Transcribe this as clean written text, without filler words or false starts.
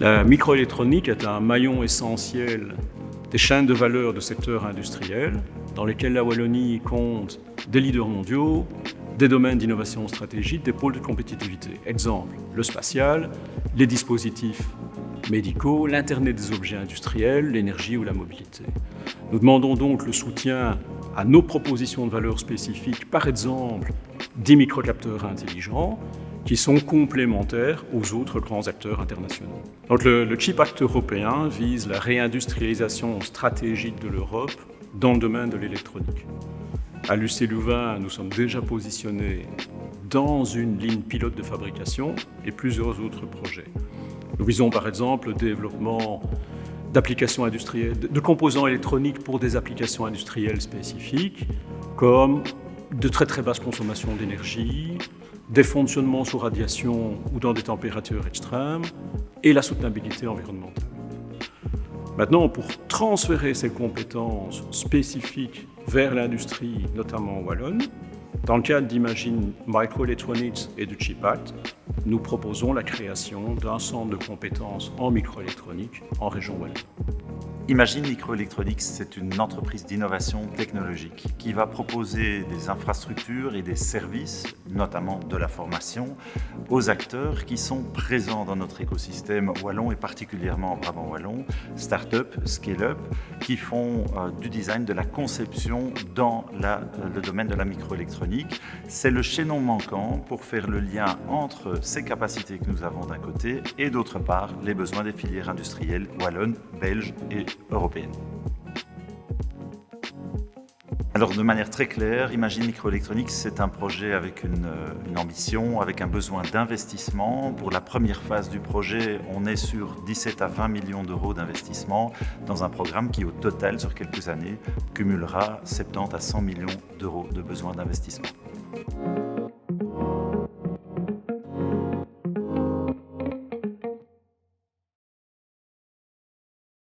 La microélectronique est un maillon essentiel des chaînes de valeur de secteurs industriels dans lesquels la Wallonie compte des leaders mondiaux, des domaines d'innovation stratégique, des pôles de compétitivité. Exemple, le spatial, les dispositifs médicaux, l'Internet des objets industriels, l'énergie ou la mobilité. Nous demandons donc le soutien à nos propositions de valeur spécifiques, par exemple des microcapteurs intelligents, qui sont complémentaires aux autres grands acteurs internationaux. Donc le Chip Act européen vise la réindustrialisation stratégique de l'Europe dans le domaine de l'électronique. À l'UC Louvain, nous sommes déjà positionnés dans une ligne pilote de fabrication et plusieurs autres projets. Nous visons par exemple le développement d'applications industrielles, de composants électroniques pour des applications industrielles spécifiques, comme de très très basse consommation d'énergie, des fonctionnements sous radiation ou dans des températures extrêmes, et la soutenabilité environnementale. Maintenant, pour transférer ces compétences spécifiques vers l'industrie, notamment wallonne, dans le cadre d'Imagine Microelectronics et du Chip Act, nous proposons la création d'un centre de compétences en microélectronique en région wallonne. Imagine Microelectronics, c'est une entreprise d'innovation technologique qui va proposer des infrastructures et des services, notamment de la formation, aux acteurs qui sont présents dans notre écosystème wallon et particulièrement en Brabant wallon, start-up, scale-up, qui font du design, de la conception dans le domaine de la microélectronique. C'est le chaînon manquant pour faire le lien entre ces capacités que nous avons d'un côté et d'autre part les besoins des filières industrielles wallonnes, belges et européenne. Alors de manière très claire, Imagine Microelectronics, c'est un projet avec une ambition, avec un besoin d'investissement. Pour la première phase du projet, on est sur 17 à 20 millions d'euros d'investissement dans un programme qui au total sur quelques années cumulera 70 à 100 millions d'euros de besoin d'investissement.